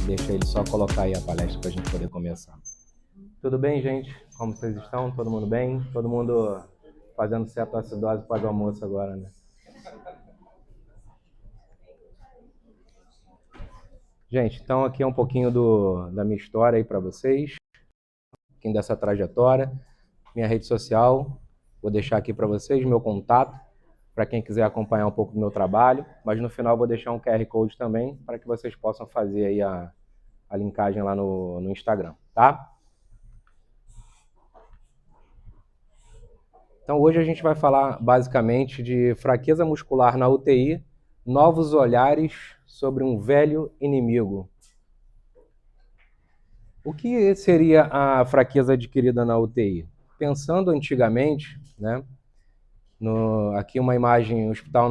Deixa ele só colocar aí a palestra para a gente poder começar. Tudo bem, gente? Como vocês estão? Todo mundo bem? Todo mundo fazendo cetoacidose pós-almoço agora, né? Gente, então aqui é um pouquinho da minha história aí para vocês, um pouquinho dessa trajetória, minha rede social, vou deixar aqui para vocês meu contato, para quem quiser acompanhar um pouco do meu trabalho, mas no final vou deixar um QR Code também, para que vocês possam fazer aí a linkagem lá no Instagram, tá? Então hoje a gente vai falar basicamente de fraqueza muscular na UTI, novos olhares sobre um velho inimigo. O que seria a fraqueza adquirida na UTI? Pensando antigamente, né, aqui uma imagem, um hospital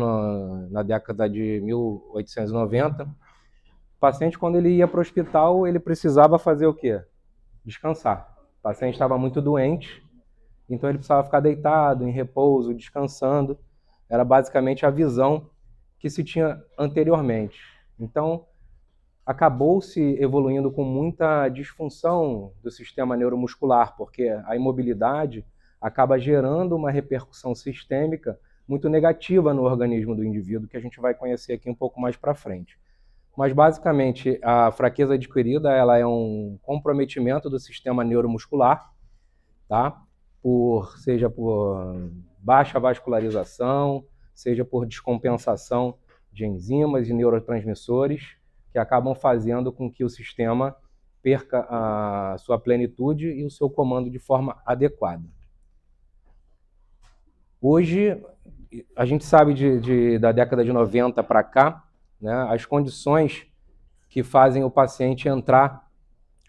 na década de 1890, o paciente quando ele ia para o hospital, ele precisava fazer o quê? Descansar. O paciente estava muito doente, então ele precisava ficar deitado, em repouso, descansando. Era basicamente a visão que se tinha anteriormente. Então, acabou-se evoluindo com muita disfunção do sistema neuromuscular, porque a imobilidade acaba gerando uma repercussão sistêmica muito negativa no organismo do indivíduo, que a gente vai conhecer aqui um pouco mais para frente. Mas, basicamente, a fraqueza adquirida ela é um comprometimento do sistema neuromuscular, tá? Seja por baixa vascularização, seja por descompensação de enzimas e neurotransmissores, que acabam fazendo com que o sistema perca a sua plenitude e o seu comando de forma adequada. Hoje, a gente sabe da década de 90 para cá, né, as condições que fazem o paciente entrar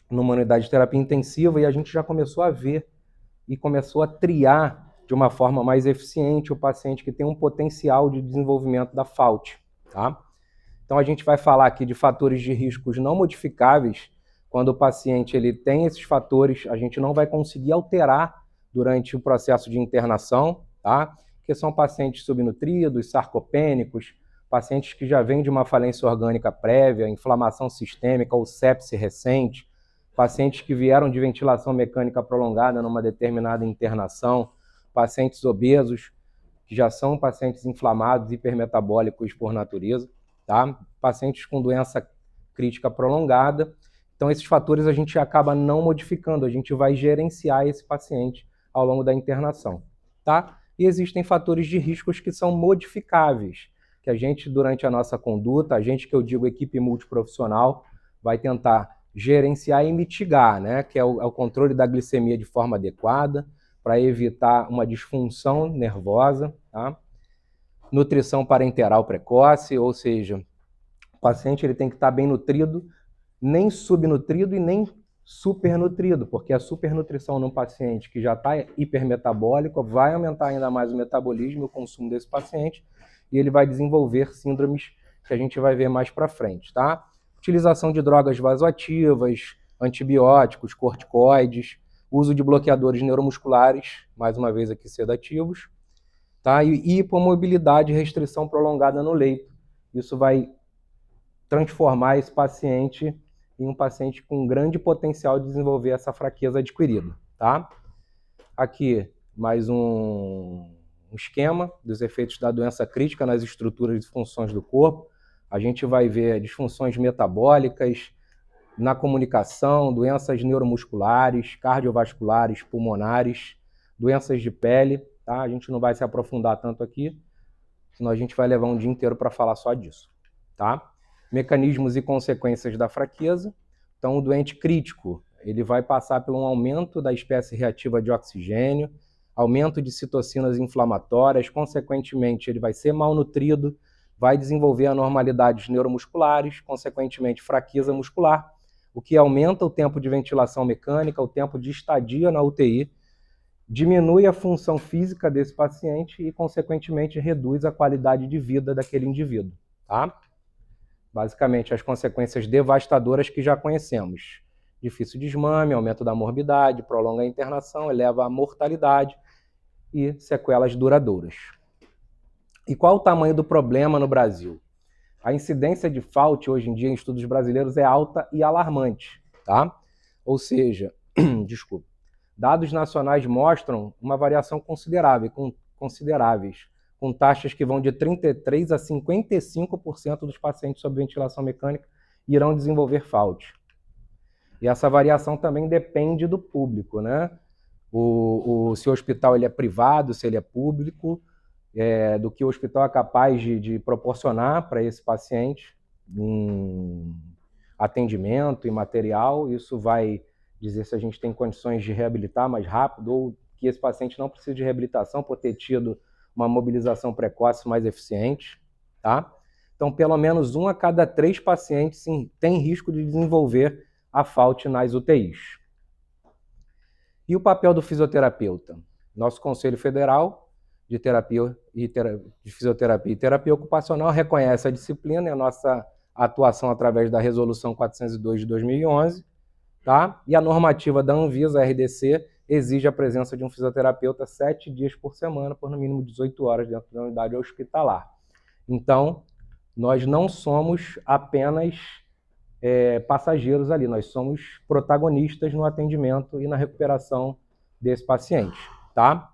numa unidade de terapia intensiva, e a gente já começou a ver e começou a triar de uma forma mais eficiente o paciente que tem um potencial de desenvolvimento da FAUT, tá? Então a gente vai falar aqui de fatores de riscos não modificáveis. Quando o paciente ele tem esses fatores, a gente não vai conseguir alterar durante o processo de internação, tá? Que são pacientes subnutridos, sarcopênicos, pacientes que já vêm de uma falência orgânica prévia, inflamação sistêmica ou sepse recente, pacientes que vieram de ventilação mecânica prolongada numa determinada internação, pacientes obesos, que já são pacientes inflamados, hipermetabólicos por natureza, tá? Pacientes com doença crítica prolongada. Então, esses fatores a gente acaba não modificando, a gente vai gerenciar esse paciente ao longo da internação, tá? E existem fatores de riscos que são modificáveis, que a gente, durante a nossa conduta, a gente que eu digo equipe multiprofissional, vai tentar gerenciar e mitigar, né? Que é o controle da glicemia de forma adequada, para evitar uma disfunção nervosa, tá? Nutrição parenteral precoce, ou seja, o paciente ele tem que estar bem nutrido, nem subnutrido e nem supernutrido, porque a supernutrição num paciente que já está hipermetabólico vai aumentar ainda mais o metabolismo e o consumo desse paciente, e ele vai desenvolver síndromes que a gente vai ver mais para frente, tá? Utilização de drogas vasoativas, antibióticos, corticoides, uso de bloqueadores neuromusculares, mais uma vez aqui sedativos, tá? E hipomobilidade e restrição prolongada no leito. Isso vai transformar esse paciente em um paciente com grande potencial de desenvolver essa fraqueza adquirida, tá? Aqui, mais um esquema dos efeitos da doença crítica nas estruturas e funções do corpo. A gente vai ver disfunções metabólicas, na comunicação, doenças neuromusculares, cardiovasculares, pulmonares, doenças de pele, tá? A gente não vai se aprofundar tanto aqui, senão a gente vai levar um dia inteiro para falar só disso, tá? Mecanismos e consequências da fraqueza. Então, o doente crítico, ele vai passar por um aumento da espécie reativa de oxigênio, aumento de citocinas inflamatórias, consequentemente, ele vai ser malnutrido, vai desenvolver anormalidades neuromusculares, consequentemente, fraqueza muscular, o que aumenta o tempo de ventilação mecânica, o tempo de estadia na UTI, diminui a função física desse paciente e, consequentemente, reduz a qualidade de vida daquele indivíduo, tá? Basicamente, as consequências devastadoras que já conhecemos. Difícil desmame, aumento da morbidade, prolonga a internação, eleva a mortalidade e sequelas duradouras. E qual o tamanho do problema no Brasil? A incidência de FAUT hoje em dia em estudos brasileiros é alta e alarmante, tá? Ou seja, desculpa, dados nacionais mostram uma variação consideráveis, com taxas que vão de 33% a 55% dos pacientes sob ventilação mecânica irão desenvolver FAUT. E essa variação também depende do público, né? Se o hospital ele é privado, se ele é público, do que o hospital é capaz de proporcionar para esse paciente em atendimento e material. Isso vai dizer se a gente tem condições de reabilitar mais rápido ou que esse paciente não precisa de reabilitação por ter tido uma mobilização precoce mais eficiente, tá? Então, pelo menos 1 a cada 3 pacientes sim, tem risco de desenvolver a FAUT nas UTIs. E o papel do fisioterapeuta? Nosso Conselho Federal de Fisioterapia e Terapia Ocupacional reconhece a disciplina e a nossa atuação através da Resolução 402 de 2011, tá? E a normativa da Anvisa, a RDC, exige a presença de um fisioterapeuta 7 dias por semana, por no mínimo 18 horas dentro da unidade hospitalar. Então, nós não somos apenas passageiros ali, nós somos protagonistas no atendimento e na recuperação desse paciente, tá?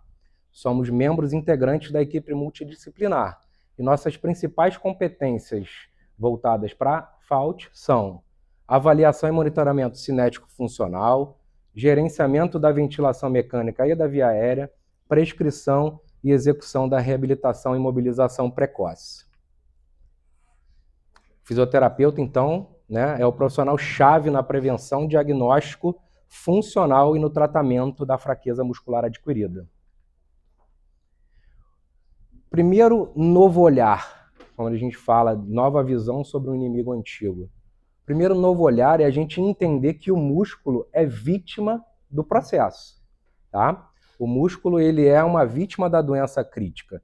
Somos membros integrantes da equipe multidisciplinar. E nossas principais competências voltadas para FAUT são avaliação e monitoramento cinético funcional, gerenciamento da ventilação mecânica e da via aérea, prescrição e execução da reabilitação e mobilização precoce. Fisioterapeuta, então, né, é o profissional-chave na prevenção, diagnóstico funcional e no tratamento da fraqueza muscular adquirida. Primeiro, novo olhar, quando a gente fala nova visão sobre um inimigo antigo. Primeiro, novo olhar é a gente entender que o músculo é vítima do processo, tá? O músculo ele é uma vítima da doença crítica.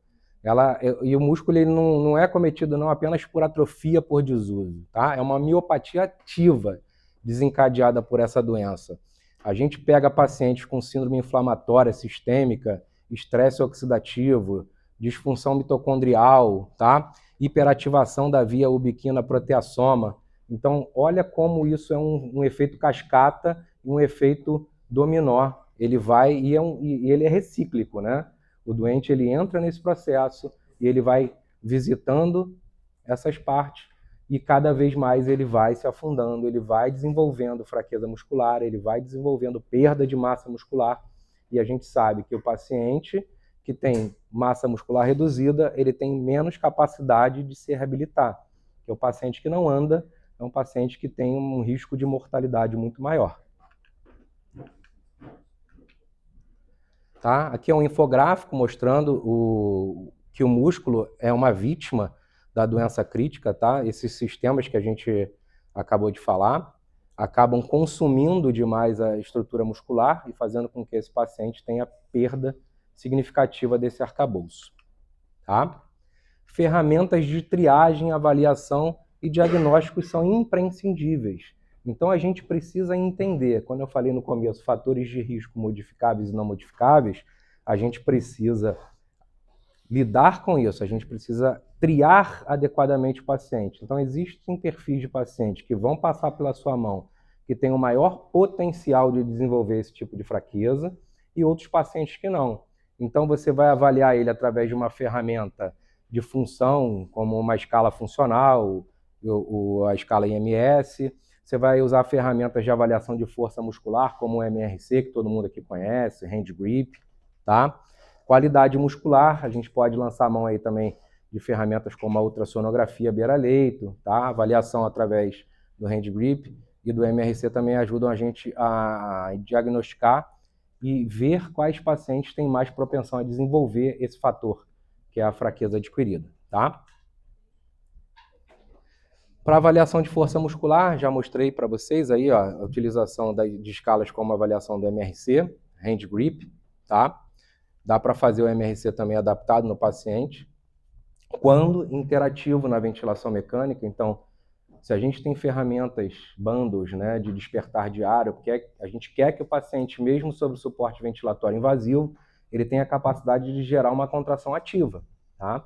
E o músculo ele não é cometido não apenas por atrofia por desuso, tá? É uma miopatia ativa desencadeada por essa doença. A gente pega pacientes com síndrome inflamatória sistêmica, estresse oxidativo, disfunção mitocondrial, tá? Hiperativa da via ubiquina proteasoma. Então, olha como isso é um efeito cascata e um efeito dominó. Ele vai e ele é recíclico, né? O doente ele entra nesse processo e ele vai visitando essas partes e cada vez mais ele vai se afundando, ele vai desenvolvendo fraqueza muscular, ele vai desenvolvendo perda de massa muscular. E a gente sabe que o paciente que tem massa muscular reduzida, ele tem menos capacidade de se reabilitar. Que o paciente que não anda é um paciente que tem um risco de mortalidade muito maior. Tá? Aqui é um infográfico mostrando que o músculo é uma vítima da doença crítica. Tá? Esses sistemas que a gente acabou de falar acabam consumindo demais a estrutura muscular e fazendo com que esse paciente tenha perda significativa desse arcabouço. Tá? Ferramentas de triagem, avaliação e diagnósticos são imprescindíveis. Então a gente precisa entender, quando eu falei no começo, fatores de risco modificáveis e não modificáveis, a gente precisa lidar com isso, a gente precisa triar adequadamente o paciente. Então existem perfis de pacientes que vão passar pela sua mão, que têm o maior potencial de desenvolver esse tipo de fraqueza, e outros pacientes que não. Então você vai avaliar ele através de uma ferramenta de função, como uma escala funcional, a escala IMS. Você vai usar ferramentas de avaliação de força muscular, como o MRC, que todo mundo aqui conhece, hand grip, tá? Qualidade muscular, a gente pode lançar a mão aí também de ferramentas como a ultrassonografia beira-leito, tá? Avaliação através do hand grip e do MRC também ajudam a gente a diagnosticar e ver quais pacientes têm mais propensão a desenvolver esse fator, que é a fraqueza adquirida, tá? Para avaliação de força muscular, já mostrei para vocês aí ó, a utilização de escalas como a avaliação do MRC, hand grip, tá? Dá para fazer o MRC também adaptado no paciente. Quando interativo na ventilação mecânica, então, se a gente tem ferramentas, bandos, né, de despertar diário, porque a gente quer que o paciente, mesmo sob suporte ventilatório invasivo, ele tenha a capacidade de gerar uma contração ativa, tá?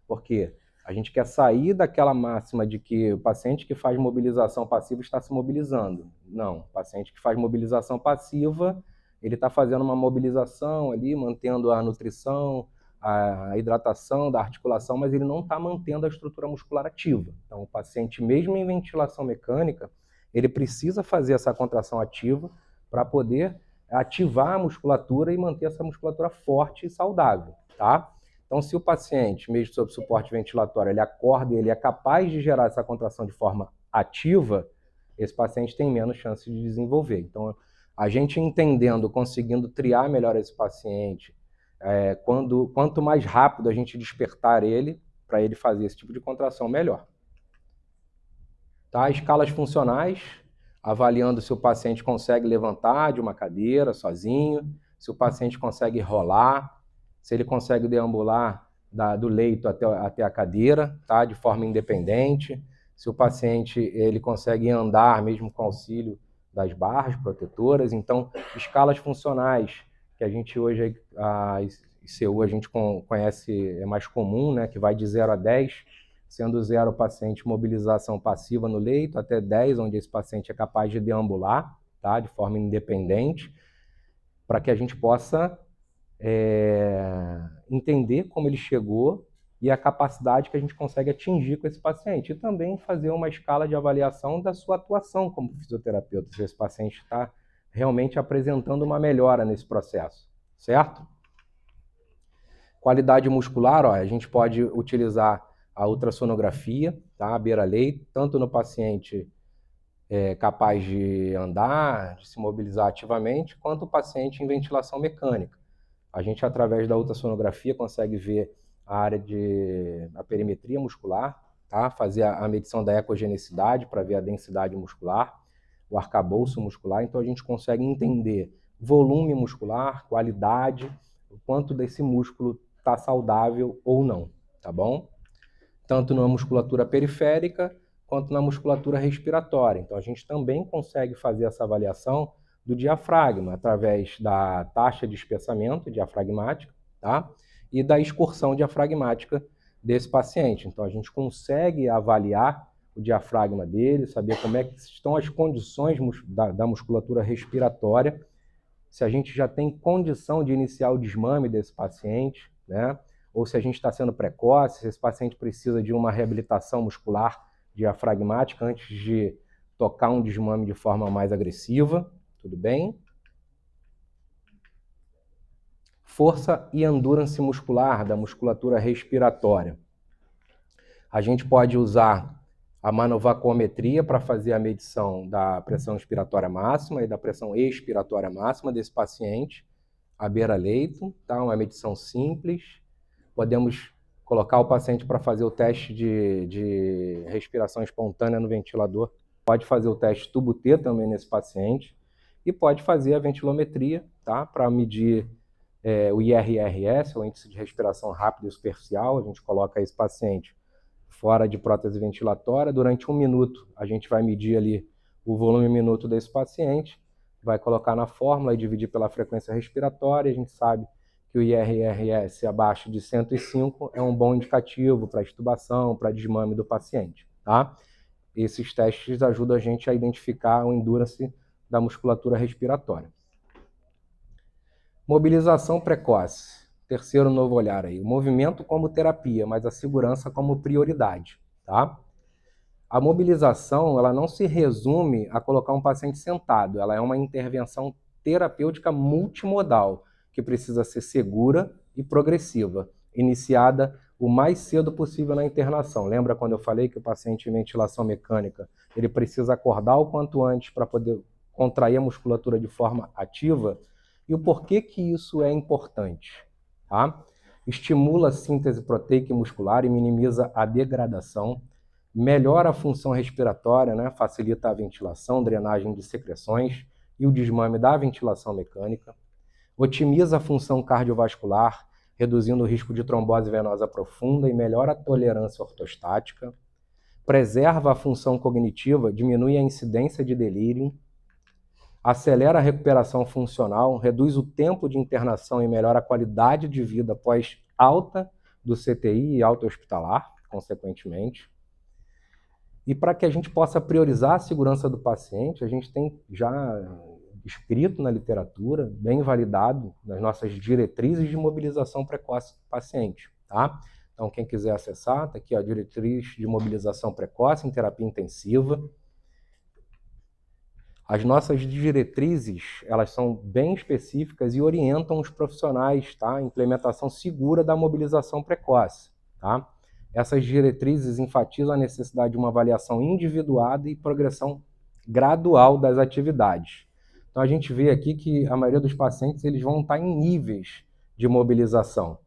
Porque A gente quer sair daquela máxima de que o paciente que faz mobilização passiva está se mobilizando. Não, o paciente que faz mobilização passiva, ele está fazendo uma mobilização ali, mantendo a nutrição, a hidratação da articulação, mas ele não está mantendo a estrutura muscular ativa. Então, o paciente, mesmo em ventilação mecânica, ele precisa fazer essa contração ativa para poder ativar a musculatura e manter essa musculatura forte e saudável, tá? Então, se o paciente, mesmo sob suporte ventilatório, ele acorda e ele é capaz de gerar essa contração de forma ativa, esse paciente tem menos chance de desenvolver. Então, a gente entendendo, conseguindo triar melhor esse paciente, quanto mais rápido a gente despertar ele, para ele fazer esse tipo de contração, melhor. Tá? Escalas funcionais, avaliando se o paciente consegue levantar de uma cadeira sozinho, se o paciente consegue rolar, se ele consegue deambular do leito até a cadeira, tá? De forma independente, se o paciente ele consegue andar mesmo com auxílio das barras protetoras. Então, escalas funcionais, que a gente hoje, a ICU, a gente conhece, é mais comum, né? Que vai de 0 a 10, sendo 0 o paciente mobilização passiva no leito, até 10, onde esse paciente é capaz de deambular, tá? De forma independente, para que a gente possa entender como ele chegou e a capacidade que a gente consegue atingir com esse paciente. E também fazer uma escala de avaliação da sua atuação como fisioterapeuta, se esse paciente está realmente apresentando uma melhora nesse processo, certo? Qualidade muscular, ó, a gente pode utilizar a ultrassonografia, tá? À beira-leito, tanto no paciente capaz de andar, de se mobilizar ativamente, quanto o paciente em ventilação mecânica. A gente, através da ultrassonografia, consegue ver a perimetria muscular, tá? Fazer a medição da ecogenicidade para ver a densidade muscular, o arcabouço muscular. Então, a gente consegue entender volume muscular, qualidade, o quanto desse músculo está saudável ou não, tá bom? Tanto na musculatura periférica quanto na musculatura respiratória. Então, a gente também consegue fazer essa avaliação do diafragma, através da taxa de espessamento diafragmática, tá? E da excursão diafragmática desse paciente. Então, a gente consegue avaliar o diafragma dele, saber como é que estão as condições da musculatura respiratória, se a gente já tem condição de iniciar o desmame desse paciente, né? Ou se a gente está sendo precoce, se esse paciente precisa de uma reabilitação muscular diafragmática antes de tocar um desmame de forma mais agressiva. Tudo bem? Força e endurance muscular da musculatura respiratória. A gente pode usar a manovacometria para fazer a medição da pressão inspiratória máxima e da pressão expiratória máxima desse paciente à beira-leito, tá? Uma medição simples. Podemos colocar o paciente para fazer o teste de respiração espontânea no ventilador. Pode fazer o teste tubo T também nesse paciente. E pode fazer a ventilometria, tá? Para medir o IRRS, o índice de respiração rápida e superficial. A gente coloca esse paciente fora de prótese ventilatória. Durante 1 minuto, a gente vai medir ali o volume minuto desse paciente, vai colocar na fórmula e dividir pela frequência respiratória. A gente sabe que o IRRS abaixo de 105 é um bom indicativo para extubação, para desmame do paciente, tá? Esses testes ajudam a gente a identificar o endurance da musculatura respiratória. Mobilização precoce. Terceiro novo olhar aí. O movimento como terapia, mas a segurança como prioridade, tá? A mobilização, ela não se resume a colocar um paciente sentado. Ela é uma intervenção terapêutica multimodal, que precisa ser segura e progressiva, iniciada o mais cedo possível na internação. Lembra quando eu falei que o paciente em ventilação mecânica, ele precisa acordar o quanto antes para poder contrair a musculatura de forma ativa? E o porquê que isso é importante? Tá? Estimula a síntese proteica e muscular e minimiza a degradação, melhora a função respiratória, né? Facilita a ventilação, drenagem de secreções e o desmame da ventilação mecânica, otimiza a função cardiovascular, reduzindo o risco de trombose venosa profunda e melhora a tolerância ortostática, preserva a função cognitiva, diminui a incidência de delírio, acelera a recuperação funcional, reduz o tempo de internação e melhora a qualidade de vida após alta do CTI e alta hospitalar, consequentemente. E para que a gente possa priorizar a segurança do paciente, a gente tem já escrito na literatura, bem validado nas nossas diretrizes de mobilização precoce do paciente, tá? Então, quem quiser acessar, tá aqui, ó, diretriz de mobilização precoce em terapia intensiva. As nossas diretrizes, elas são bem específicas e orientam os profissionais, tá? A implementação segura da mobilização precoce, tá? Essas diretrizes enfatizam a necessidade de uma avaliação individuada e progressão gradual das atividades. Então, a gente vê aqui que a maioria dos pacientes eles vão estar em níveis de mobilização.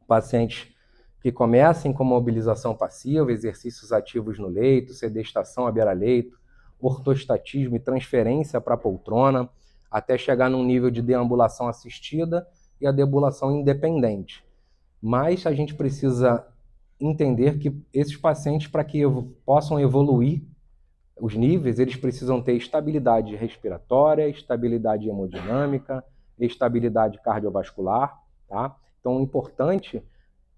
Pacientes que comecem com mobilização passiva, exercícios ativos no leito, sedestação à beira-leito, ortostatismo e transferência para a poltrona, até chegar num nível de deambulação assistida e a deambulação independente. Mas a gente precisa entender que esses pacientes, para que possam evoluir os níveis, eles precisam ter estabilidade respiratória, estabilidade hemodinâmica, estabilidade cardiovascular, tá? Então, o importante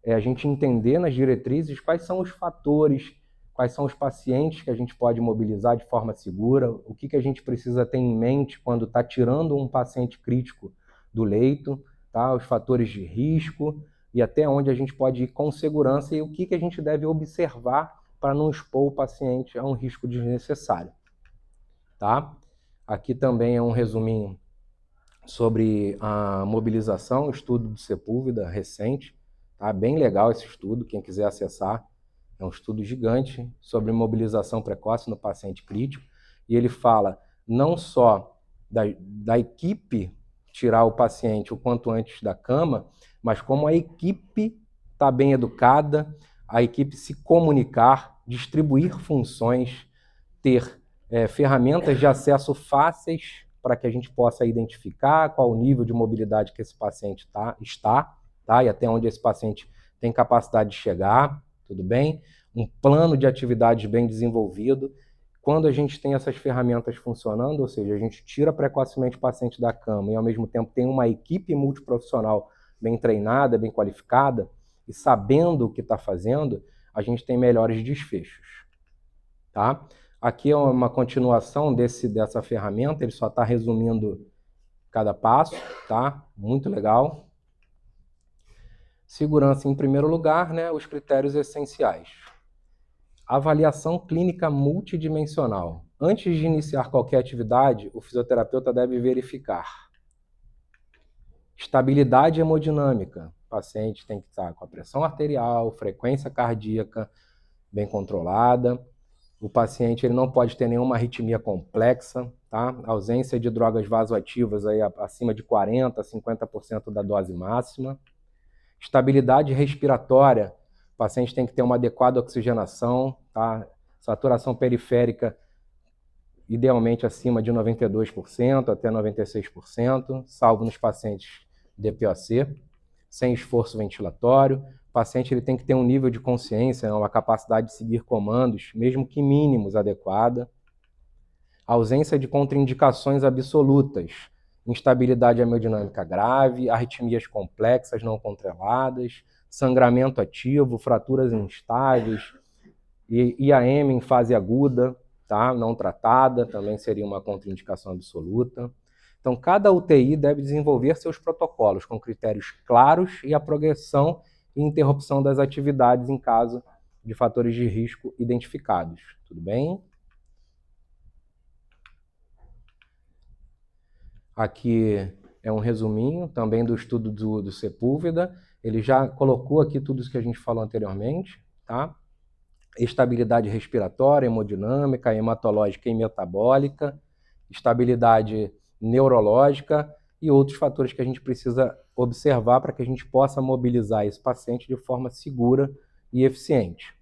é a gente entender nas diretrizes quais são os fatores, quais são os pacientes que a gente pode mobilizar de forma segura, o que a gente precisa ter em mente quando está tirando um paciente crítico do leito, tá? Os fatores de risco e até onde a gente pode ir com segurança e o que a gente deve observar para não expor o paciente a um risco desnecessário, tá? Aqui também é um resuminho sobre a mobilização, estudo do Sepúlveda recente, tá? Bem legal esse estudo, quem quiser acessar, é um estudo gigante sobre mobilização precoce no paciente crítico, e ele fala não só da equipe tirar o paciente o quanto antes da cama, mas como a equipe está bem educada, a equipe se comunicar, distribuir funções, ter ferramentas de acesso fáceis para que a gente possa identificar qual o nível de mobilidade que esse paciente está, tá? E até onde esse paciente tem capacidade de chegar, tudo bem? Um plano de atividades bem desenvolvido. Quando a gente tem essas ferramentas funcionando, ou seja, a gente tira precocemente o paciente da cama e ao mesmo tempo tem uma equipe multiprofissional bem treinada, bem qualificada e sabendo o que está fazendo, a gente tem melhores desfechos, tá? Aqui é uma continuação dessa ferramenta, ele só está resumindo cada passo, tá? Muito legal. Segurança em primeiro lugar, né? Os critérios essenciais. Avaliação clínica multidimensional. Antes de iniciar qualquer atividade, o fisioterapeuta deve verificar estabilidade hemodinâmica. O paciente tem que estar com a pressão arterial, frequência cardíaca bem controlada. O paciente ele não pode ter nenhuma arritmia complexa, tá? Ausência de drogas vasoativas aí acima de 40%, 50% da dose máxima. Estabilidade respiratória. O paciente tem que ter uma adequada oxigenação, tá? Saturação periférica idealmente acima de 92% até 96%, salvo nos pacientes DPOC, sem esforço ventilatório. O paciente ele tem que ter um nível de consciência, uma capacidade de seguir comandos, mesmo que mínimos, adequada. Ausência de contraindicações absolutas, instabilidade hemodinâmica grave, arritmias complexas não controladas, sangramento ativo, fraturas instáveis, IAM em fase aguda, tá? Não tratada, também seria uma contraindicação absoluta. Então, cada UTI deve desenvolver seus protocolos com critérios claros e a progressão e interrupção das atividades em caso de fatores de risco identificados. Tudo bem? Aqui é um resuminho também do estudo do Sepúlveda. Ele já colocou aqui tudo isso que a gente falou anteriormente, tá? Estabilidade respiratória, hemodinâmica, hematológica e metabólica, estabilidade neurológica e outros fatores que a gente precisa observar para que a gente possa mobilizar esse paciente de forma segura e eficiente.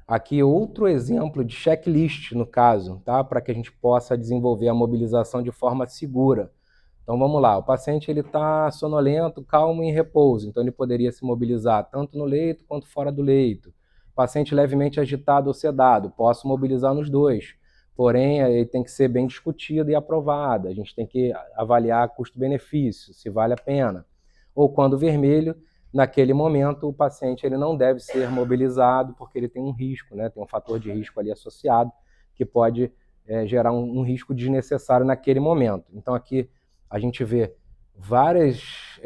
Aqui outro exemplo de checklist, no caso, tá? Para que a gente possa desenvolver a mobilização de forma segura. Então vamos lá, o paciente está sonolento, calmo e em repouso, então ele poderia se mobilizar tanto no leito quanto fora do leito. Paciente levemente agitado ou sedado, posso mobilizar nos dois, porém ele tem que ser bem discutido e aprovado, a gente tem que avaliar custo-benefício, se vale a pena. Ou quando vermelho, naquele momento o paciente ele não deve ser mobilizado porque ele tem um risco, né? Tem um fator de risco ali associado que pode gerar um risco desnecessário naquele momento. Então aqui a gente vê vários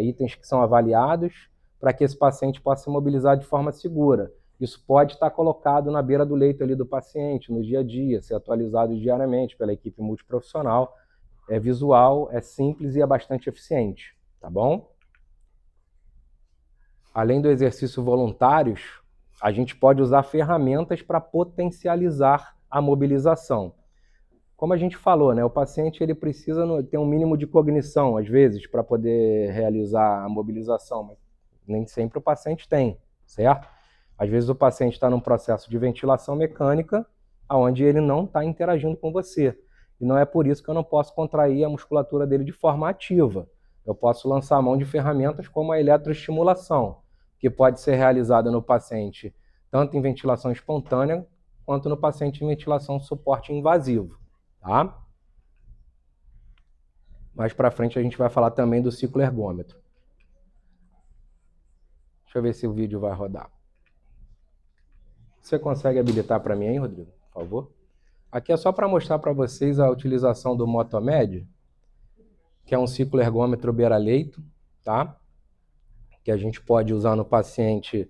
itens que são avaliados para que esse paciente possa se mobilizar de forma segura. Isso pode estar colocado na beira do leito ali do paciente, no dia a dia, ser atualizado diariamente pela equipe multiprofissional. É visual, é simples e é bastante eficiente, tá bom? Além do exercício voluntários, a gente pode usar ferramentas para potencializar a mobilização. Como a gente falou, né, o paciente ele precisa ter um mínimo de cognição, às vezes, para poder realizar a mobilização, mas nem sempre o paciente tem, certo? Às vezes o paciente está num processo de ventilação mecânica, onde ele não está interagindo com você. E não é por isso que eu não posso contrair a musculatura dele de forma ativa. Eu posso lançar a mão de ferramentas como a eletroestimulação, que pode ser realizada no paciente tanto em ventilação espontânea, quanto no paciente em ventilação suporte invasivo. Tá? Mais para frente a gente vai falar também do ciclo ergômetro. Deixa eu ver se o vídeo vai rodar. Você consegue habilitar para mim aí, Rodrigo, por favor? Aqui é só para mostrar para vocês a utilização do Motomed, que é um ciclo ergômetro beira-leito, tá? Que a gente pode usar no paciente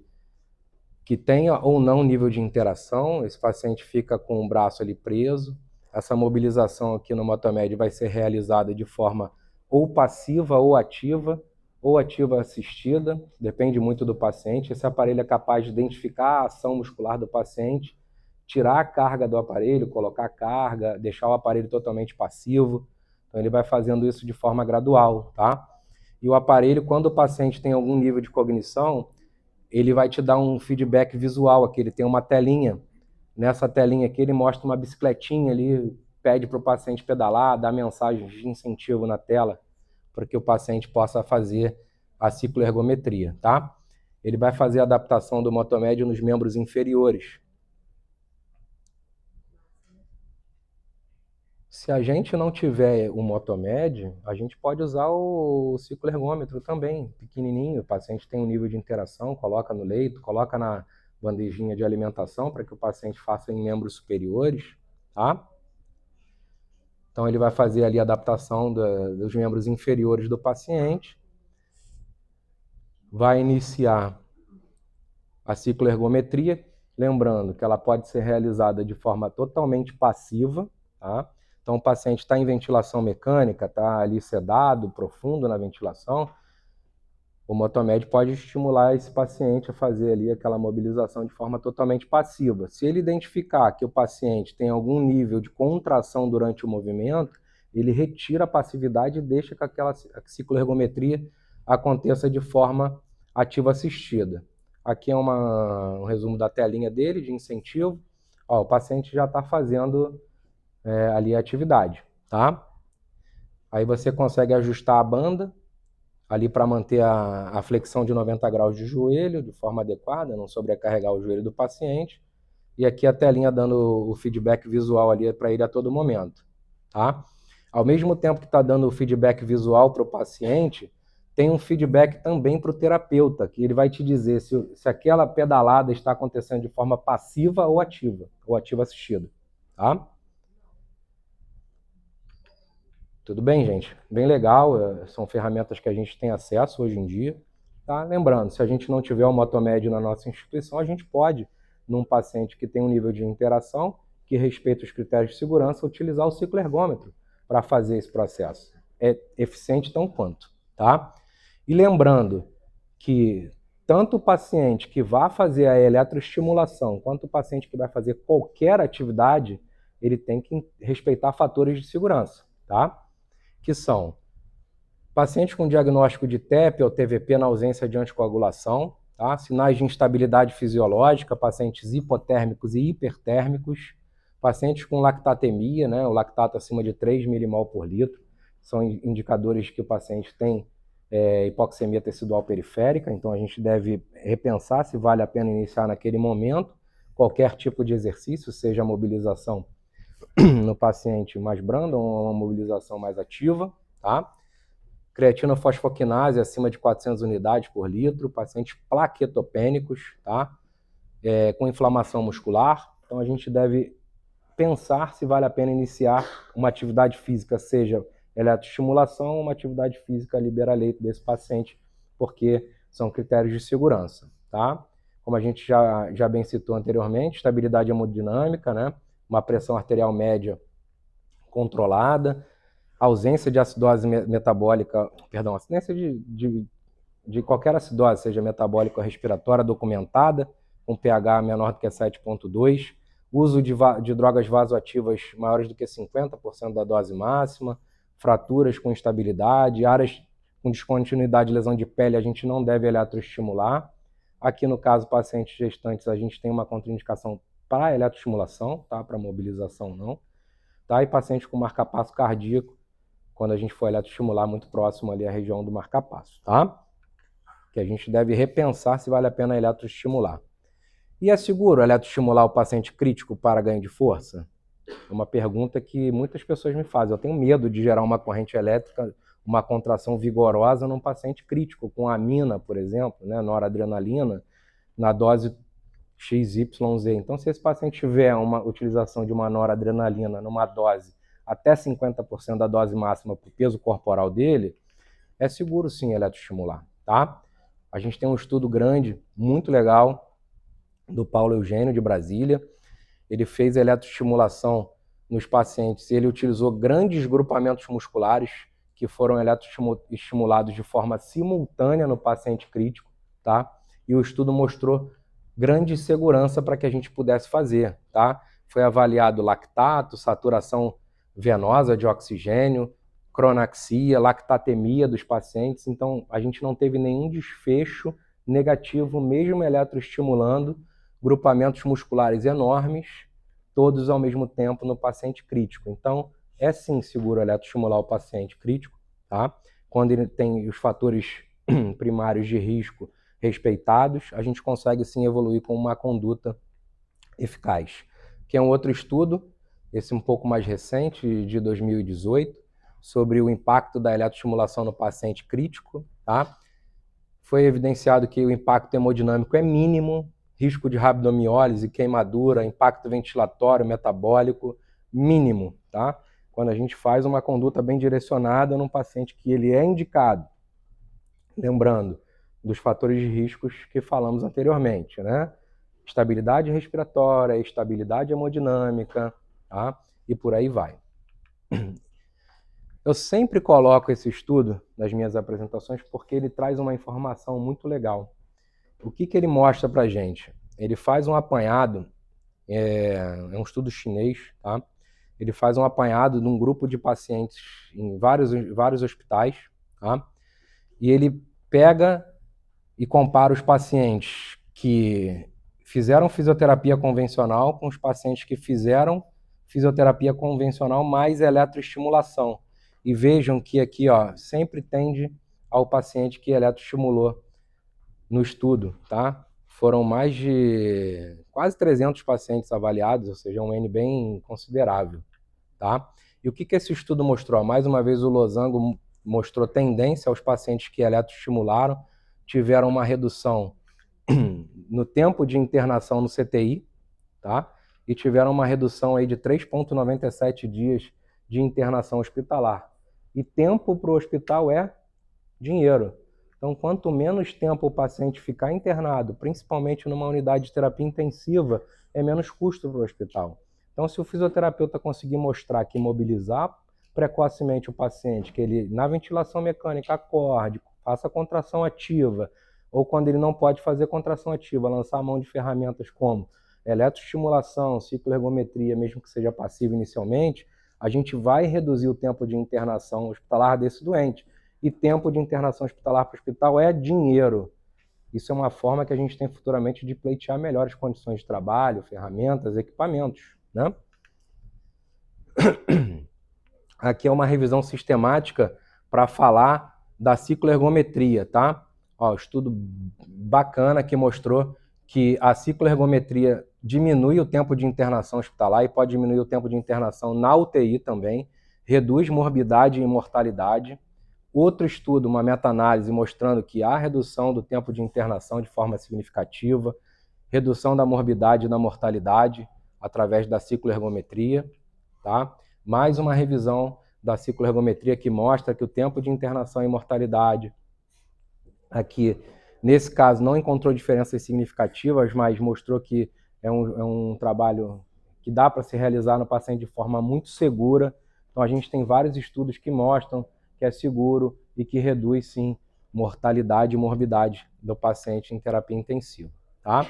que tenha ou não nível de interação. Esse paciente fica com o braço ali preso. Essa mobilização aqui no Motomed vai ser realizada de forma ou passiva ou ativa assistida, depende muito do paciente. Esse aparelho é capaz de identificar a ação muscular do paciente, tirar a carga do aparelho, colocar carga, deixar o aparelho totalmente passivo. Então ele vai fazendo isso de forma gradual, tá? E o aparelho, quando o paciente tem algum nível de cognição, ele vai te dar um feedback visual aqui, ele tem uma telinha. Nessa telinha aqui ele mostra uma bicicletinha ali, pede para o paciente pedalar, dá mensagens de incentivo na tela, para que o paciente possa fazer a cicloergometria, tá? Ele vai fazer a adaptação do Motomed nos membros inferiores. Se a gente não tiver o Motomed, a gente pode usar o cicloergômetro também, pequenininho. O paciente tem um nível de interação, coloca no leito, coloca na bandejinha de alimentação para que o paciente faça em membros superiores, tá? Então ele vai fazer ali a adaptação dos membros inferiores do paciente, vai iniciar a cicloergometria, lembrando que ela pode ser realizada de forma totalmente passiva, tá? Então o paciente está em ventilação mecânica, está ali sedado, profundo na ventilação, o Motomed pode estimular esse paciente a fazer ali aquela mobilização de forma totalmente passiva. Se ele identificar que o paciente tem algum nível de contração durante o movimento, ele retira a passividade e deixa que aquela cicloergometria aconteça de forma ativa assistida. Aqui é um resumo da telinha dele, de incentivo. Ó, o paciente já está fazendo ali a atividade, tá? Aí você consegue ajustar a banda ali para manter a flexão de 90 graus de joelho de forma adequada, não sobrecarregar o joelho do paciente. E aqui a telinha dando o feedback visual ali para ele a todo momento, tá? Ao mesmo tempo que está dando o feedback visual para o paciente, tem um feedback também para o terapeuta, que ele vai te dizer se aquela pedalada está acontecendo de forma passiva ou ativa assistida, tá? Tudo bem, gente? Bem legal, são ferramentas que a gente tem acesso hoje em dia. Tá? Lembrando, se a gente não tiver o Motomed na nossa instituição, a gente pode, num paciente que tem um nível de interação, que respeita os critérios de segurança, utilizar o cicloergômetro para fazer esse processo. É eficiente tão quanto, tá? E lembrando que tanto o paciente que vai fazer a eletroestimulação, quanto o paciente que vai fazer qualquer atividade, ele tem que respeitar fatores de segurança, tá? Que são pacientes com diagnóstico de TEP ou TVP na ausência de anticoagulação, tá? Sinais de instabilidade fisiológica, pacientes hipotérmicos e hipertérmicos, pacientes com lactatemia, né? O lactato acima de 3 milimol por litro, são indicadores que o paciente tem hipoxemia tecidual periférica, então a gente deve repensar se vale a pena iniciar naquele momento qualquer tipo de exercício, seja a mobilização no paciente mais branda ou uma mobilização mais ativa, tá? creatina fosfoquinase acima de 400 unidades por litro, pacientes plaquetopênicos, tá? Com inflamação muscular. Então a gente deve pensar se vale a pena iniciar uma atividade física, seja eletroestimulação ou uma atividade física libera-leito desse paciente, porque são critérios de segurança, tá? Como a gente já bem citou anteriormente, estabilidade hemodinâmica, né? Uma pressão arterial média controlada, ausência de acidose metabólica, perdão, ausência de qualquer acidose, seja metabólica ou respiratória, documentada, com pH menor do que 7,2, uso de drogas vasoativas maiores do que 50% da dose máxima, fraturas com instabilidade, áreas com descontinuidade de lesão de pele, a gente não deve eletroestimular. Aqui no caso, pacientes gestantes, a gente tem uma contraindicação para eletroestimulação, tá? Para mobilização não. Tá? E pacientes com marcapasso cardíaco, quando a gente for eletroestimular muito próximo ali à região do marcapasso, tá? Que a gente deve repensar se vale a pena eletroestimular. E é seguro eletroestimular o paciente crítico para ganho de força? É uma pergunta que muitas pessoas me fazem. Eu tenho medo de gerar uma corrente elétrica, uma contração vigorosa num paciente crítico, com amina, por exemplo, né, noradrenalina, na dose XYZ. Então, se esse paciente tiver uma utilização de uma noradrenalina numa dose até 50% da dose máxima para o peso corporal dele, é seguro sim eletroestimular, tá? A gente tem um estudo grande, muito legal, do Paulo Eugênio, de Brasília. Ele fez eletroestimulação nos pacientes e ele utilizou grandes grupamentos musculares que foram eletroestimulados de forma simultânea no paciente crítico, tá? E o estudo mostrou grande segurança para que a gente pudesse fazer, tá? Foi avaliado lactato, saturação venosa de oxigênio, cronaxia, lactatemia dos pacientes, então a gente não teve nenhum desfecho negativo, mesmo eletroestimulando grupamentos musculares enormes, todos ao mesmo tempo no paciente crítico. Então, é sim seguro eletroestimular o paciente crítico, tá? Quando ele tem os fatores primários de risco respeitados, a gente consegue sim evoluir com uma conduta eficaz. Que é um outro estudo, esse um pouco mais recente, de 2018, sobre o impacto da eletroestimulação no paciente crítico, tá? Foi evidenciado que o impacto hemodinâmico é mínimo, risco de rabdomiólise, queimadura, impacto ventilatório, metabólico, mínimo, tá? Quando a gente faz uma conduta bem direcionada num paciente que ele é indicado, lembrando dos fatores de riscos que falamos anteriormente, né? Estabilidade respiratória, estabilidade hemodinâmica, tá? E por aí vai. Eu sempre coloco esse estudo nas minhas apresentações porque ele traz uma informação muito legal. O que ele mostra para a gente? Ele faz um apanhado, é um estudo chinês, tá? Ele faz um apanhado de um grupo de pacientes em vários hospitais, tá? E ele pega e compara os pacientes que fizeram fisioterapia convencional com os pacientes que fizeram fisioterapia convencional mais eletroestimulação. E vejam que aqui, ó, sempre tende ao paciente que eletroestimulou no estudo, tá? Foram mais de quase 300 pacientes avaliados, ou seja, um N bem considerável, tá? E o que esse estudo mostrou? Mais uma vez o losango mostrou tendência aos pacientes que eletroestimularam, tiveram uma redução no tempo de internação no CTI, tá? E tiveram uma redução aí de 3,97 dias de internação hospitalar. E tempo para o hospital é dinheiro. Então, quanto menos tempo o paciente ficar internado, principalmente numa unidade de terapia intensiva, é menos custo para o hospital. Então, se o fisioterapeuta conseguir mostrar que mobilizar precocemente o paciente, que ele na ventilação mecânica acorde, faça contração ativa, ou quando ele não pode fazer contração ativa, lançar a mão de ferramentas como eletroestimulação, cicloergometria, mesmo que seja passivo inicialmente, a gente vai reduzir o tempo de internação hospitalar desse doente. E tempo de internação hospitalar para o hospital é dinheiro. Isso é uma forma que a gente tem futuramente de pleitear melhores condições de trabalho, ferramentas, equipamentos, né? Aqui é uma revisão sistemática para falar da cicloergometria, tá? Ó, estudo bacana que mostrou que a cicloergometria diminui o tempo de internação hospitalar e pode diminuir o tempo de internação na UTI também, reduz morbidade e mortalidade, outro estudo, uma meta-análise mostrando que há redução do tempo de internação de forma significativa, redução da morbidade e da mortalidade através da cicloergometria, tá? Mais uma revisão da cicloergometria que mostra que o tempo de internação e mortalidade aqui, nesse caso, não encontrou diferenças significativas, mas mostrou que é um trabalho que dá para se realizar no paciente de forma muito segura. Então, a gente tem vários estudos que mostram que é seguro e que reduz, sim, mortalidade e morbidade do paciente em terapia intensiva, tá?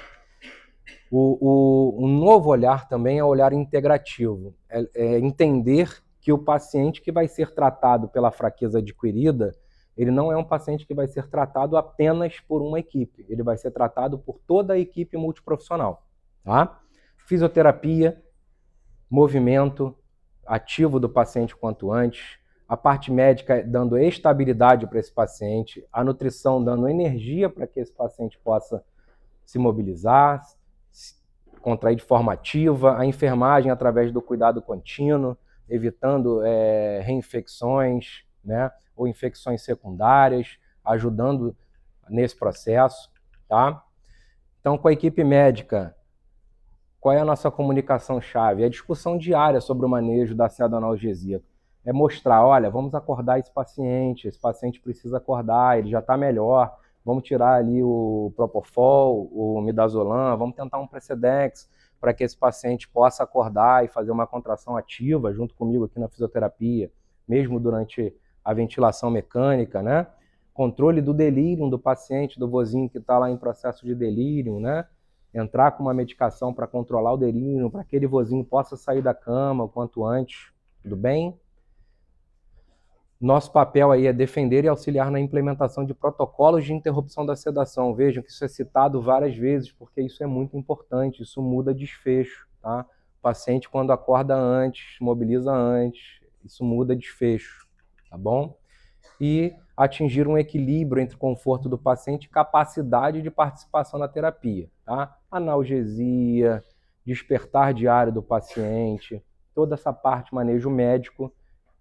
Um novo olhar também é o olhar integrativo, é entender que o paciente que vai ser tratado pela fraqueza adquirida, ele não é um paciente que vai ser tratado apenas por uma equipe, ele vai ser tratado por toda a equipe multiprofissional, tá? Fisioterapia, movimento ativo do paciente quanto antes, a parte médica dando estabilidade para esse paciente, a nutrição dando energia para que esse paciente possa se mobilizar, contrair de forma ativa, a enfermagem através do cuidado contínuo, evitando reinfecções, né, ou infecções secundárias, ajudando nesse processo, tá? Então, com a equipe médica, qual é a nossa comunicação-chave? É a discussão diária sobre o manejo da seda analgesíaca. É mostrar, olha, vamos acordar esse paciente precisa acordar, ele já está melhor, vamos tirar ali o Propofol, o Midazolam, vamos tentar um Precedex para que esse paciente possa acordar e fazer uma contração ativa junto comigo aqui na fisioterapia, mesmo durante a ventilação mecânica, né? Controle do delírio do paciente, do vozinho que está lá em processo de delírio, né? Entrar com uma medicação para controlar o delírio, para que aquele vozinho possa sair da cama o quanto antes, tudo bem? Nosso papel aí é defender e auxiliar na implementação de protocolos de interrupção da sedação. Vejam que isso é citado várias vezes, porque isso é muito importante, isso muda desfecho, tá? O paciente, quando acorda antes, mobiliza antes, isso muda desfecho, tá bom? E atingir um equilíbrio entre o conforto do paciente e capacidade de participação na terapia, tá? Analgesia, despertar diário do paciente, toda essa parte, manejo médico,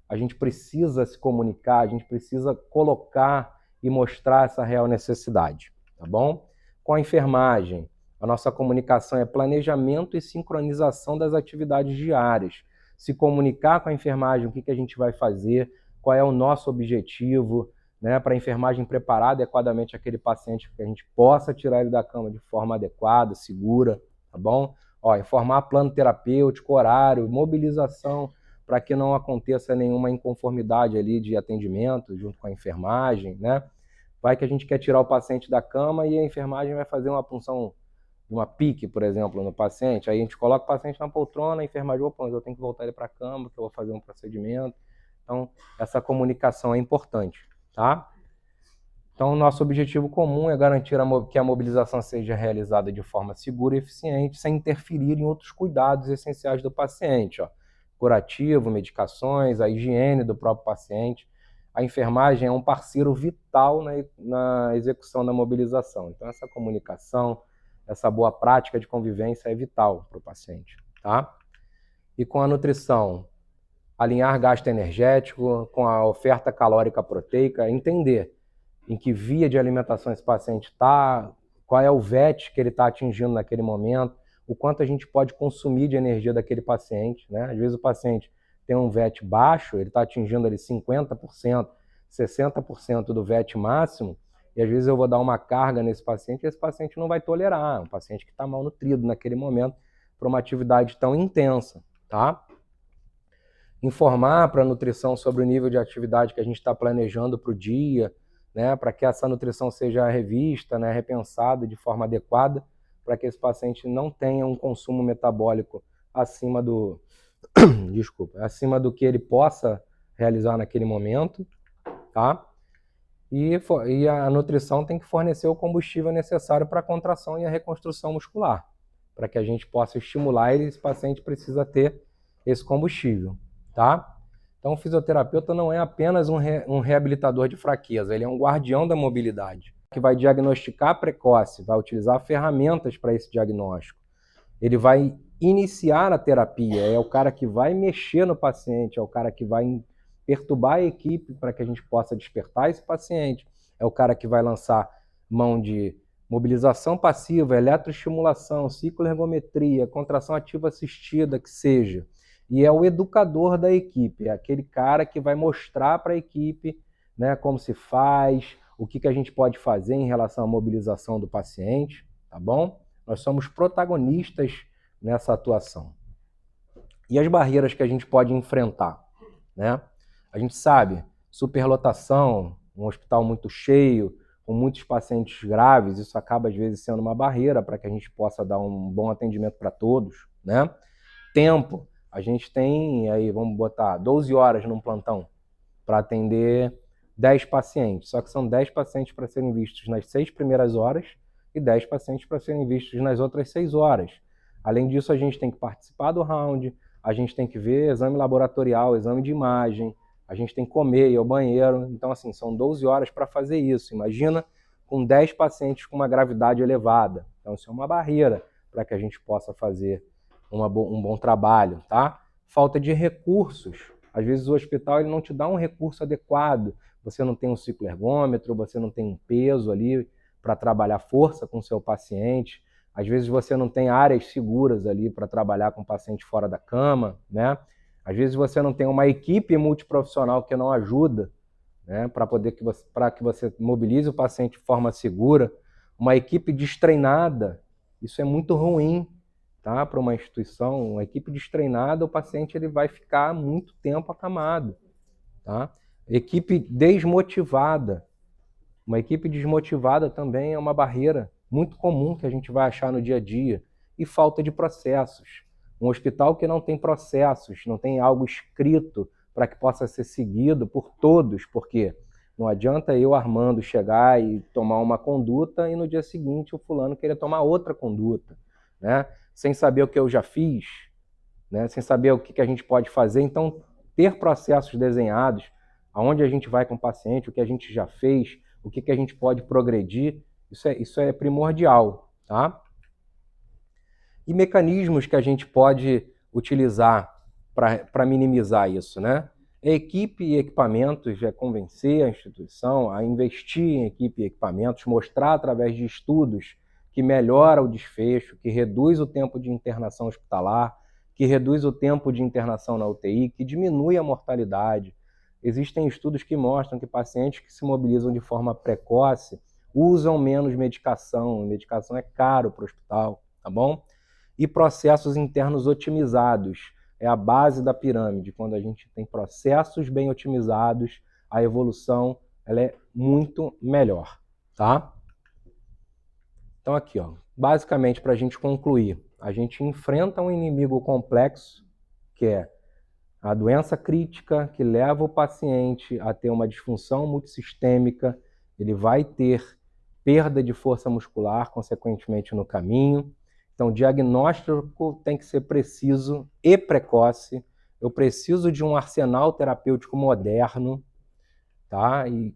a gente precisa se comunicar, a gente precisa colocar e mostrar essa real necessidade, tá bom? Com a enfermagem, a nossa comunicação é planejamento e sincronização das atividades diárias. Se comunicar com a enfermagem o que a gente vai fazer, qual é o nosso objetivo, né, para a enfermagem preparar adequadamente aquele paciente, que a gente possa tirar ele da cama de forma adequada, segura, tá bom? Ó, informar plano terapêutico, horário, mobilização, para que não aconteça nenhuma inconformidade ali de atendimento junto com a enfermagem, né? Vai que a gente quer tirar o paciente da cama e a enfermagem vai fazer uma punção, uma PIC, por exemplo, no paciente, aí a gente coloca o paciente na poltrona, a enfermagem, opa, mas eu tenho que voltar ele para a cama, que eu vou fazer um procedimento. Então, essa comunicação é importante, tá? Então, o nosso objetivo comum é garantir que a mobilização seja realizada de forma segura e eficiente, sem interferir em outros cuidados essenciais do paciente, ó. Curativo, medicações, a higiene do próprio paciente. A enfermagem é um parceiro vital na execução da mobilização. Então, essa comunicação, essa boa prática de convivência é vital para o paciente, tá? E com a nutrição, alinhar gasto energético com a oferta calórica proteica, entender em que via de alimentação esse paciente está, qual é o VET que ele está atingindo naquele momento, o quanto a gente pode consumir de energia daquele paciente, né? Às vezes o paciente tem um VET baixo, ele está atingindo ali 50%, 60% do VET máximo, e às vezes eu vou dar uma carga nesse paciente e esse paciente não vai tolerar, um paciente que está mal nutrido naquele momento para uma atividade tão intensa, tá? Informar para a nutrição sobre o nível de atividade que a gente está planejando para o dia, né, para que essa nutrição seja revista, né, repensada de forma adequada, para que esse paciente não tenha um consumo metabólico acima do, acima do que ele possa realizar naquele momento, tá? E a nutrição tem que fornecer o combustível necessário para a contração e a reconstrução muscular, para que a gente possa estimular ele, esse paciente precisa ter esse combustível, tá? Então, o fisioterapeuta não é apenas um reabilitador de fraqueza, ele é um guardião da mobilidade, que vai diagnosticar precoce, vai utilizar ferramentas para esse diagnóstico. Ele vai iniciar a terapia, é o cara que vai mexer no paciente, é o cara que vai perturbar a equipe para que a gente possa despertar esse paciente. É o cara que vai lançar mão de mobilização passiva, eletroestimulação, cicloergometria, contração ativa assistida, que seja. E é o educador da equipe, é aquele cara que vai mostrar para a equipe, né, como se faz, o que a gente pode fazer em relação à mobilização do paciente, tá bom? Nós somos protagonistas nessa atuação. E as barreiras que a gente pode enfrentar, né? A gente sabe, superlotação, um hospital muito cheio, com muitos pacientes graves, isso acaba às vezes sendo uma barreira para que a gente possa dar um bom atendimento para todos, né? Tempo, a gente tem aí, vamos botar 12 horas num plantão para atender 10 pacientes, só que são 10 pacientes para serem vistos nas 6 primeiras horas e 10 pacientes para serem vistos nas outras 6 horas. Além disso, a gente tem que participar do round, a gente tem que ver exame laboratorial, exame de imagem, a gente tem que comer, ir ao banheiro. Então, assim, são 12 horas para fazer isso. Imagina com 10 pacientes com uma gravidade elevada. Então, isso é uma barreira para que a gente possa fazer um bom trabalho, tá? Falta de recursos. Às vezes o hospital ele não te dá um recurso adequado. Você não tem um cicloergômetro, você não tem um peso ali para trabalhar força com o seu paciente. Às vezes você não tem áreas seguras ali para trabalhar com o paciente fora da cama, né? Às vezes você não tem uma equipe multiprofissional que não ajuda, né? Para que você mobilize o paciente de forma segura. Uma equipe destreinada, isso é muito ruim, tá? Para uma instituição, uma equipe destreinada, o paciente ele vai ficar muito tempo acamado, tá? Equipe desmotivada. Uma equipe desmotivada também é uma barreira muito comum que a gente vai achar no dia a dia. E falta de processos. Um hospital que não tem processos, não tem algo escrito para que possa ser seguido por todos, porque não adianta eu, Armando, chegar e tomar uma conduta e no dia seguinte o fulano querer tomar outra conduta, né? Sem saber o que eu já fiz, né? Sem saber o que a gente pode fazer. Então, ter processos desenhados, aonde a gente vai com o paciente, o que a gente já fez, o que a gente pode progredir, isso é primordial, tá? E mecanismos que a gente pode utilizar para minimizar isso, né? Equipe e equipamentos, é convencer a instituição a investir em equipe e equipamentos, mostrar através de estudos que melhora o desfecho, que reduz o tempo de internação hospitalar, que reduz o tempo de internação na UTI, que diminui a mortalidade. Existem estudos que mostram que pacientes que se mobilizam de forma precoce usam menos medicação. Medicação é caro para o hospital, tá bom? E processos internos otimizados. É a base da pirâmide. Quando a gente tem processos bem otimizados, a evolução ela é muito melhor, tá? Então aqui, ó, basicamente para a gente concluir, a gente enfrenta um inimigo complexo, que é a doença crítica, que leva o paciente a ter uma disfunção multissistêmica, ele vai ter perda de força muscular, consequentemente, no caminho. Então, o diagnóstico tem que ser preciso e precoce. Eu preciso de um arsenal terapêutico moderno, tá? E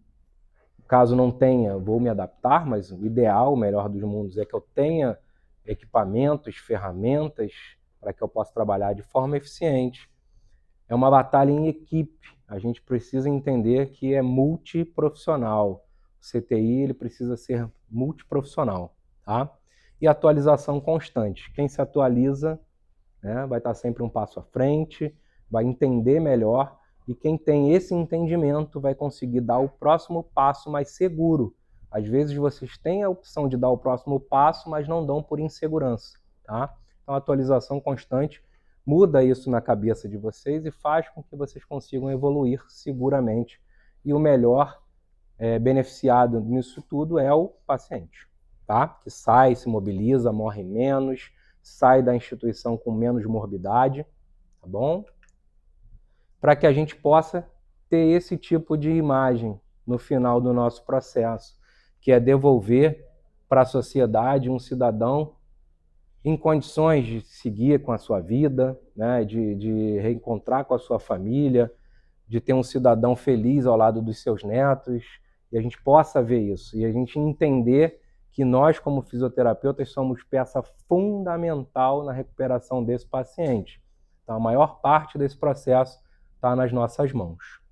caso não tenha, vou me adaptar, mas o ideal, o melhor dos mundos, é que eu tenha equipamentos, ferramentas para que eu possa trabalhar de forma eficiente. É uma batalha em equipe. A gente precisa entender que é multiprofissional. O CTI ele precisa ser multiprofissional, tá? E atualização constante. Quem se atualiza, né, vai estar sempre um passo à frente, vai entender melhor, e quem tem esse entendimento vai conseguir dar o próximo passo mais seguro. Às vezes vocês têm a opção de dar o próximo passo, mas não dão por insegurança, tá? Então, a atualização constante muda isso na cabeça de vocês e faz com que vocês consigam evoluir seguramente. E o melhor beneficiado nisso tudo é o paciente, tá? Que sai, se mobiliza, morre menos, sai da instituição com menos morbidade, tá bom? Para que a gente possa ter esse tipo de imagem no final do nosso processo, que é devolver para a sociedade um cidadão em condições de seguir com a sua vida, né, de reencontrar com a sua família, de ter um cidadão feliz ao lado dos seus netos, e a gente possa ver isso, e a gente entender que nós, como fisioterapeutas, somos peça fundamental na recuperação desse paciente. Então, a maior parte desse processo está nas nossas mãos.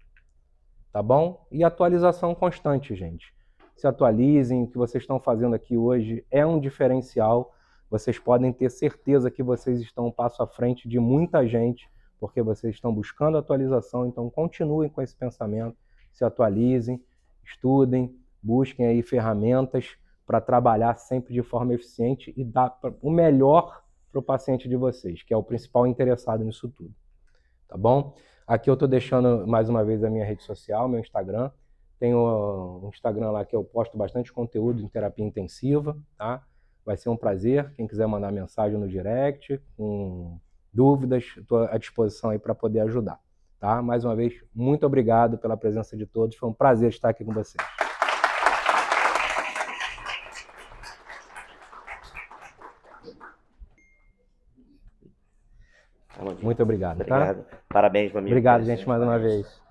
tá bom? E atualização constante, gente. Se atualizem, o que vocês estão fazendo aqui hoje é um diferencial. Vocês podem ter certeza que vocês estão um passo à frente de muita gente, porque vocês estão buscando atualização, então continuem com esse pensamento, se atualizem, estudem, busquem aí ferramentas para trabalhar sempre de forma eficiente e dar o melhor para o paciente de vocês, que é o principal interessado nisso tudo, tá bom? Aqui eu estou deixando mais uma vez a minha rede social, meu Instagram. Tenho um Instagram lá que eu posto bastante conteúdo em terapia intensiva, tá? Vai ser um prazer. Quem quiser mandar mensagem no direct, com dúvidas, estou à disposição aí para poder ajudar, tá? Mais uma vez, muito obrigado pela presença de todos. Foi um prazer estar aqui com vocês. Muito obrigado, Obrigado. Tá? Parabéns, meu amigo. Obrigado, gente, mais uma vez.